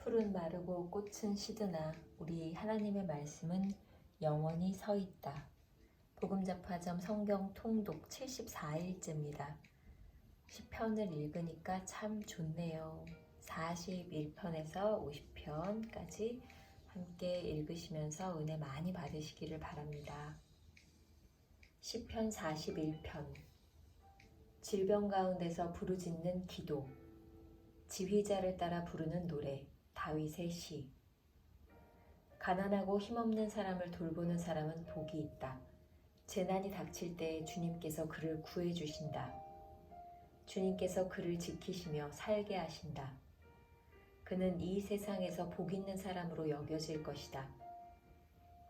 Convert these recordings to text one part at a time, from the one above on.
풀은 마르고 꽃은 시드나 우리 하나님의 말씀은 영원히 서 있다. 복음잡화점 성경 통독 74일째입니다. 시편을 읽으니까 참 좋네요. 41편에서 50편까지 함께 읽으시면서 은혜 많이 받으시기를 바랍니다. 시편 41편 질병 가운데서 부르짖는 기도 지휘자를 따라 부르는 노래 다윗의 시 가난하고 힘없는 사람을 돌보는 사람은 복이 있다. 재난이 닥칠 때 주님께서 그를 구해주신다. 주님께서 그를 지키시며 살게 하신다. 그는 이 세상에서 복 있는 사람으로 여겨질 것이다.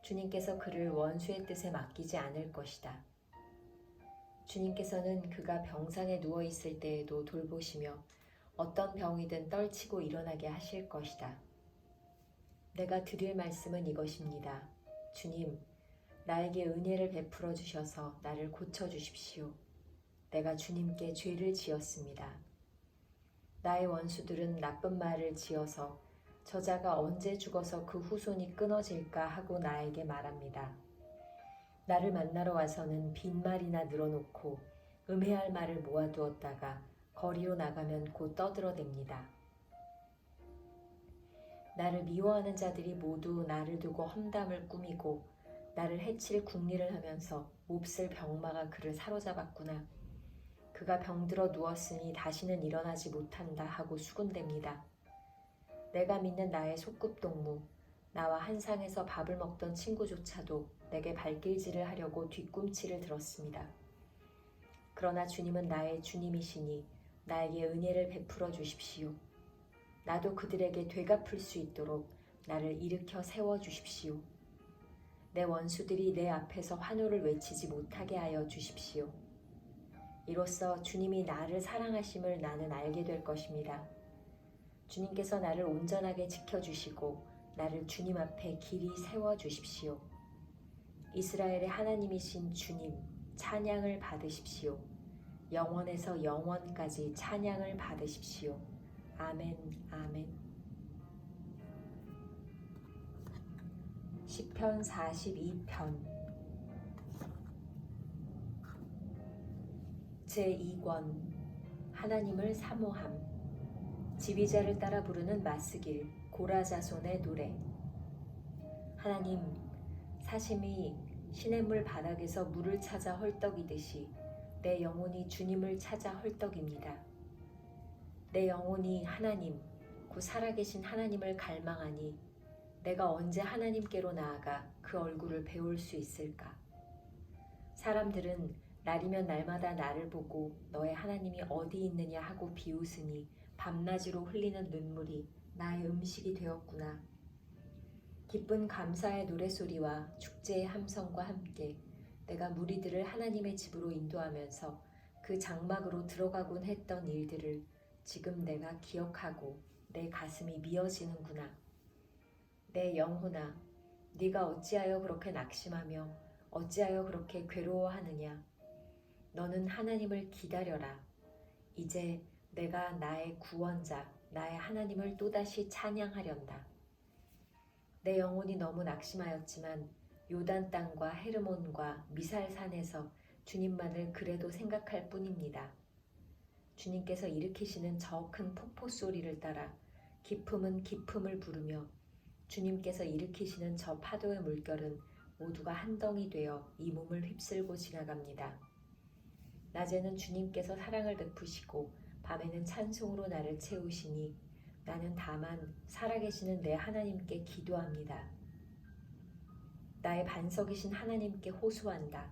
주님께서 그를 원수의 뜻에 맡기지 않을 것이다. 주님께서는 그가 병상에 누워있을 때에도 돌보시며 어떤 병이든 떨치고 일어나게 하실 것이다. 내가 드릴 말씀은 이것입니다. 주님, 나에게 은혜를 베풀어 주셔서 나를 고쳐주십시오. 내가 주님께 죄를 지었습니다. 나의 원수들은 나쁜 말을 지어서 저자가 언제 죽어서 그 후손이 끊어질까 하고 나에게 말합니다. 나를 만나러 와서는 빈말이나 늘어놓고 음해할 말을 모아두었다가 거리로 나가면 곧 떠들어댑니다. 나를 미워하는 자들이 모두 나를 두고 험담을 꾸미고 나를 해칠 궁리를 하면서 몹쓸 병마가 그를 사로잡았구나. 그가 병들어 누웠으니 다시는 일어나지 못한다 하고 수군댑니다. 내가 믿는 나의 소꿉동무, 나와 한 상에서 밥을 먹던 친구조차도 내게 발길질을 하려고 뒤꿈치를 들었습니다. 그러나 주님은 나의 주님이시니 나에게 은혜를 베풀어 주십시오. 나도 그들에게 되갚을 수 있도록 나를 일으켜 세워 주십시오. 내 원수들이 내 앞에서 환호를 외치지 못하게 하여 주십시오. 이로써 주님이 나를 사랑하심을 나는 알게 될 것입니다. 주님께서 나를 온전하게 지켜주시고 나를 주님 앞에 길이 세워 주십시오. 이스라엘의 하나님이신 주님, 찬양을 받으십시오. 영원에서 영원까지 찬양을 받으십시오. 아멘, 아멘. 시편 42편 제2권 하나님을 사모함 지휘자를 따라 부르는 마스길 고라자손의 노래 하나님, 사심이 시냇물 바닥에서 물을 찾아 헐떡이듯이 내 영혼이 주님을 찾아 헐떡입니다. 내 영혼이 하나님, 곧 살아계신 하나님을 갈망하니 내가 언제 하나님께로 나아가 그 얼굴을 배울 수 있을까? 사람들은 날이면 날마다 나를 보고 너의 하나님이 어디 있느냐 하고 비웃으니 밤낮으로 흘리는 눈물이 나의 음식이 되었구나. 기쁜 감사의 노랫소리와 축제의 함성과 함께 내가 무리들을 하나님의 집으로 인도하면서 그 장막으로 들어가곤 했던 일들을 지금 내가 기억하고 내 가슴이 미어지는구나. 내 영혼아, 네가 어찌하여 그렇게 낙심하며 어찌하여 그렇게 괴로워하느냐. 너는 하나님을 기다려라. 이제 내가 나의 구원자, 나의 하나님을 또다시 찬양하련다. 내 영혼이 너무 낙심하였지만 요단 땅과 헤르몬과 미살산에서 주님만을 그래도 생각할 뿐입니다. 주님께서 일으키시는 저 큰 폭포 소리를 따라 깊음은 깊음을 부르며 주님께서 일으키시는 저 파도의 물결은 모두가 한 덩이 되어 이 몸을 휩쓸고 지나갑니다. 낮에는 주님께서 사랑을 베푸시고 밤에는 찬송으로 나를 채우시니 나는 다만 살아계시는 내 하나님께 기도합니다. 나의 반석이신 하나님께 호소한다.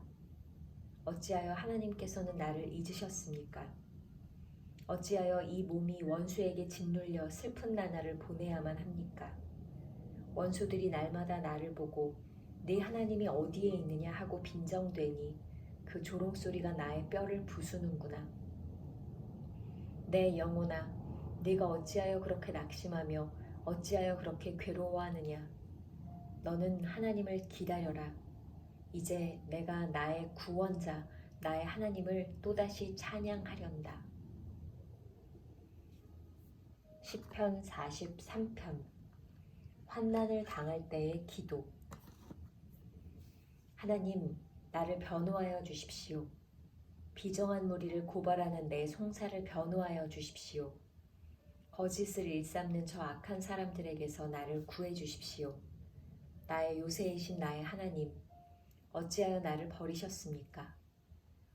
어찌하여 하나님께서는 나를 잊으셨습니까? 어찌하여 이 몸이 원수에게 짓눌려 슬픈 나날을 보내야만 합니까? 원수들이 날마다 나를 보고 네 하나님이 어디에 있느냐 하고 빈정되니 그 조롱소리가 나의 뼈를 부수는구나. 내 영혼아, 네가 어찌하여 그렇게 낙심하며 어찌하여 그렇게 괴로워하느냐. 너는 하나님을 기다려라. 이제 내가 나의 구원자, 나의 하나님을 또다시 찬양하련다. 시편 43편 환난을 당할 때의 기도. 하나님, 나를 변호하여 주십시오. 비정한 무리를 고발하는 내 송사를 변호하여 주십시오. 거짓을 일삼는 저 악한 사람들에게서 나를 구해 주십시오. 나의 요새이신 나의 하나님, 어찌하여 나를 버리셨습니까?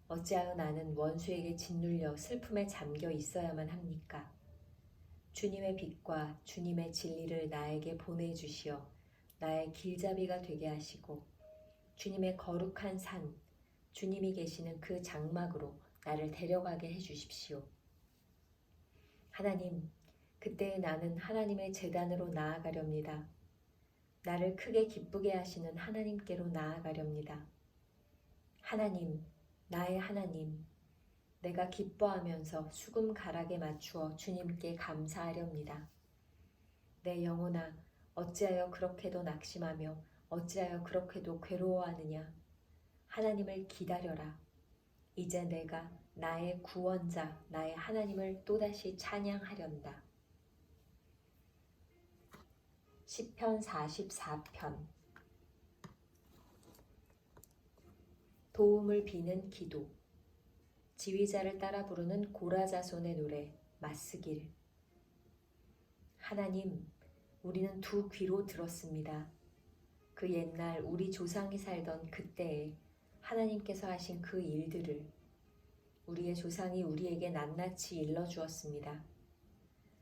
어찌하여 나는 원수에게 짓눌려 슬픔에 잠겨 있어야만 합니까? 주님의 빛과 주님의 진리를 나에게 보내주시어 나의 길잡이가 되게 하시고 주님의 거룩한 산, 주님이 계시는 그 장막으로 나를 데려가게 해주십시오. 하나님, 그때에 나는 하나님의 제단으로 나아가렵니다. 나를 크게 기쁘게 하시는 하나님께로 나아가렵니다. 하나님, 나의 하나님, 내가 기뻐하면서 수금 가락에 맞추어 주님께 감사하렵니다. 내 영혼아, 어찌하여 그렇게도 낙심하며 어찌하여 그렇게도 괴로워하느냐. 하나님을 기다려라. 이제 내가 나의 구원자, 나의 하나님을 또다시 찬양하련다. 시편 44편 도움을 비는 기도. 지휘자를 따라 부르는 고라자손의 노래, 맞쓰길. 하나님, 우리는 두 귀로 들었습니다. 그 옛날 우리 조상이 살던 그때에 하나님께서 하신 그 일들을 우리의 조상이 우리에게 낱낱이 일러주었습니다.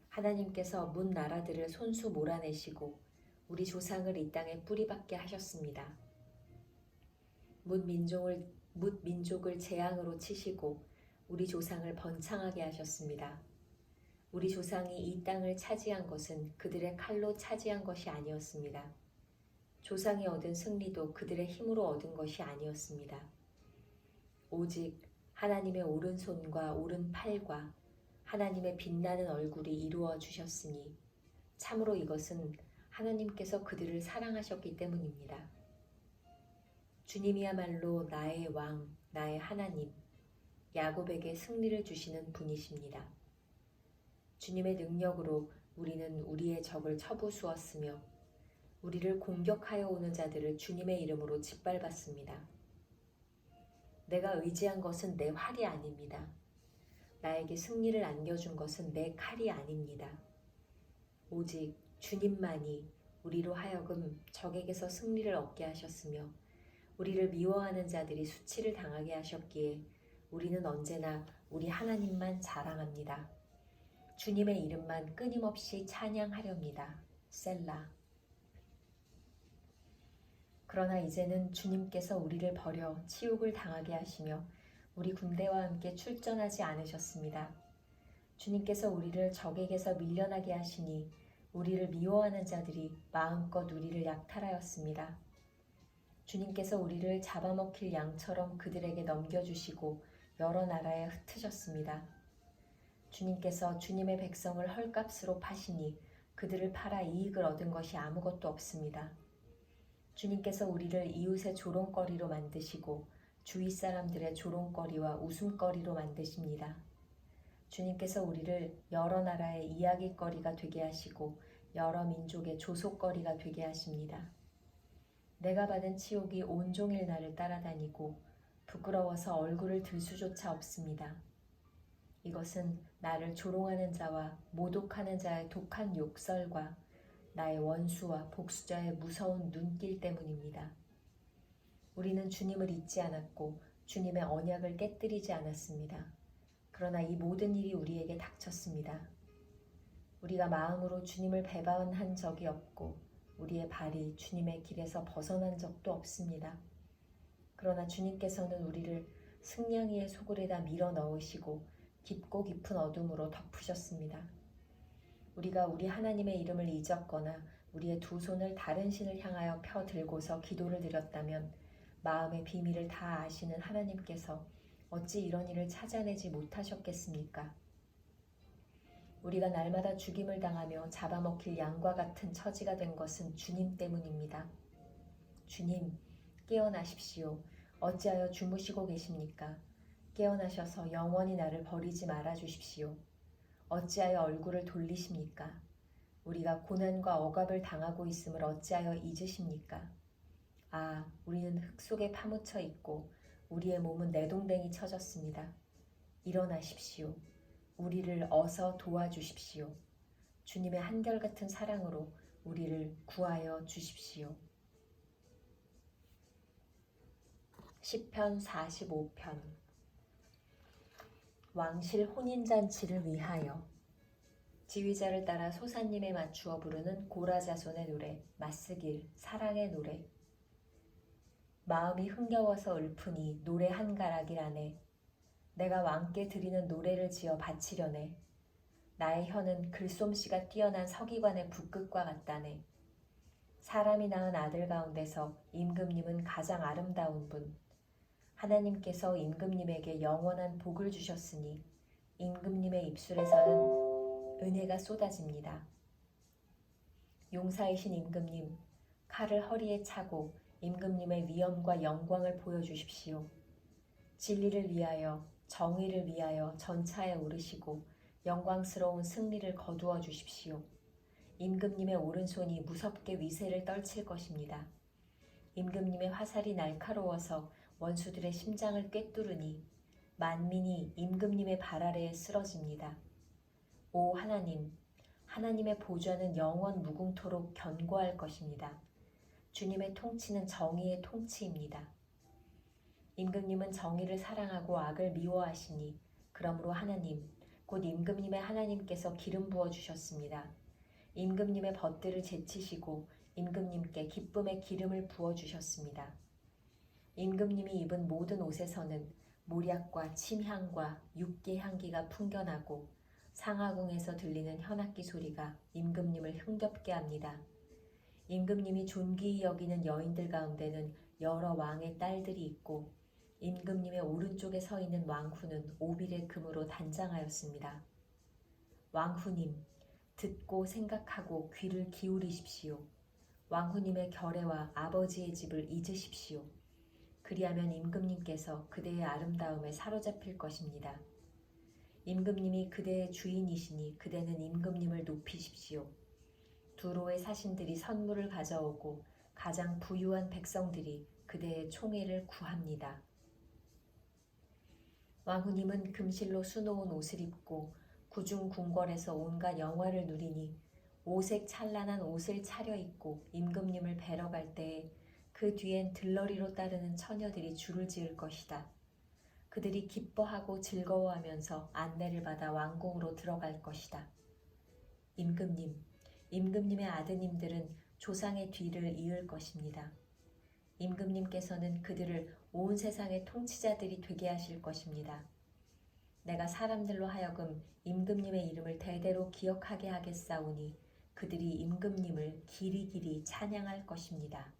하나님께서 문 나라들을 손수 몰아내시고 우리 조상을 이 땅에 뿌리박게 하셨습니다. 뭇 민족을 재앙으로 치시고 우리 조상을 번창하게 하셨습니다. 우리 조상이 이 땅을 차지한 것은 그들의 칼로 차지한 것이 아니었습니다. 조상이 얻은 승리도 그들의 힘으로 얻은 것이 아니었습니다. 오직 하나님의 오른손과 오른팔과 하나님의 빛나는 얼굴이 이루어 주셨으니 참으로 이것은 하나님께서 그들을 사랑하셨기 때문입니다. 주님이야말로 나의 왕, 나의 하나님, 야곱에게 승리를 주시는 분이십니다. 주님의 능력으로 우리는 우리의 적을 쳐부수었으며 우리를 공격하여 오는 자들을 주님의 이름으로 짓밟았습니다. 내가 의지한 것은 내 활이 아닙니다. 나에게 승리를 안겨준 것은 내 칼이 아닙니다. 오직 주님만이 우리로 하여금 적에게서 승리를 얻게 하셨으며 우리를 미워하는 자들이 수치를 당하게 하셨기에 우리는 언제나 우리 하나님만 자랑합니다. 주님의 이름만 끊임없이 찬양하렵니다. 셀라. 그러나 이제는 주님께서 우리를 버려 치욕을 당하게 하시며 우리 군대와 함께 출전하지 않으셨습니다. 주님께서 우리를 적에게서 밀려나게 하시니 우리를 미워하는 자들이 마음껏 우리를 약탈하였습니다. 주님께서 우리를 잡아먹힐 양처럼 그들에게 넘겨주시고 여러 나라에 흩으셨습니다. 주님께서 주님의 백성을 헐값으로 파시니 그들을 팔아 이익을 얻은 것이 아무것도 없습니다. 주님께서 우리를 이웃의 조롱거리로 만드시고 주위 사람들의 조롱거리와 웃음거리로 만드십니다. 주님께서 우리를 여러 나라의 이야기거리가 되게 하시고 여러 민족의 조속거리가 되게 하십니다. 내가 받은 치욕이 온종일 나를 따라다니고 부끄러워서 얼굴을 들 수조차 없습니다. 이것은 나를 조롱하는 자와 모독하는 자의 독한 욕설과 나의 원수와 복수자의 무서운 눈길 때문입니다. 우리는 주님을 잊지 않았고 주님의 언약을 깨뜨리지 않았습니다. 그러나 이 모든 일이 우리에게 닥쳤습니다. 우리가 마음으로 주님을 배반한 적이 없고 우리의 발이 주님의 길에서 벗어난 적도 없습니다. 그러나 주님께서는 우리를 승냥이의 소굴에다 밀어 넣으시고 깊고 깊은 어둠으로 덮으셨습니다. 우리가 우리 하나님의 이름을 잊었거나 우리의 두 손을 다른 신을 향하여 펴 들고서 기도를 드렸다면 마음의 비밀을 다 아시는 하나님께서 어찌 이런 일을 찾아내지 못하셨겠습니까? 우리가 날마다 죽임을 당하며 잡아먹힐 양과 같은 처지가 된 것은 주님 때문입니다. 주님, 깨어나십시오. 어찌하여 주무시고 계십니까? 깨어나셔서 영원히 나를 버리지 말아 주십시오. 어찌하여 얼굴을 돌리십니까? 우리가 고난과 억압을 당하고 있음을 어찌하여 잊으십니까? 아, 우리는 흙 속에 파묻혀 있고 우리의 몸은 내동댕이 쳐졌습니다. 일어나십시오. 우리를 어서 도와주십시오. 주님의 한결같은 사랑으로 우리를 구하여 주십시오. 시편 45편. 왕실 혼인잔치를 위하여. 지휘자를 따라 소사님에 맞추어 부르는 고라자손의 노래, 맞쓰길, 사랑의 노래. 마음이 흥겨워서 읊으니 노래 한 가락이라네. 내가 왕께 드리는 노래를 지어 바치려네. 나의 혀는 글솜씨가 뛰어난 서기관의 붓끝과 같다네. 사람이 낳은 아들 가운데서 임금님은 가장 아름다운 분. 하나님께서 임금님에게 영원한 복을 주셨으니 임금님의 입술에서는 은혜가 쏟아집니다. 용사이신 임금님, 칼을 허리에 차고 임금님의 위엄과 영광을 보여주십시오. 진리를 위하여, 정의를 위하여 전차에 오르시고 영광스러운 승리를 거두어 주십시오. 임금님의 오른손이 무섭게 위세를 떨칠 것입니다. 임금님의 화살이 날카로워서 원수들의 심장을 꿰뚫으니 만민이 임금님의 발 아래에 쓰러집니다. 오 하나님, 하나님의 보좌는 영원 무궁토록 견고할 것입니다. 주님의 통치는 정의의 통치입니다. 임금님은 정의를 사랑하고 악을 미워하시니 그러므로 하나님, 곧 임금님의 하나님께서 기름 부어 주셨습니다. 임금님의 벗들을 제치시고 임금님께 기쁨의 기름을 부어 주셨습니다. 임금님이 입은 모든 옷에서는 모략과 침향과 육개 향기가 풍겨나고 상하궁에서 들리는 현악기 소리가 임금님을 흥겹게 합니다. 임금님이 존귀히 여기는 여인들 가운데는 여러 왕의 딸들이 있고 임금님의 오른쪽에 서 있는 왕후는 오빌의 금으로 단장하였습니다. 왕후님, 듣고 생각하고 귀를 기울이십시오. 왕후님의 결례와 아버지의 집을 잊으십시오. 그리하면 임금님께서 그대의 아름다움에 사로잡힐 것입니다. 임금님이 그대의 주인이시니 그대는 임금님을 높이십시오. 두로의 사신들이 선물을 가져오고 가장 부유한 백성들이 그대의 총애를 구합니다. 왕후님은 금실로 수놓은 옷을 입고 구중 궁궐에서 온갖 영화를 누리니 오색 찬란한 옷을 차려입고 임금님을 뵈러 갈 때에 그 뒤엔 들러리로 따르는 처녀들이 줄을 지을 것이다. 그들이 기뻐하고 즐거워하면서 안내를 받아 왕궁으로 들어갈 것이다. 임금님, 임금님의 아드님들은 조상의 뒤를 이을 것입니다. 임금님께서는 그들을 온 세상의 통치자들이 되게 하실 것입니다. 내가 사람들로 하여금 임금님의 이름을 대대로 기억하게 하겠사오니 그들이 임금님을 길이길이 찬양할 것입니다.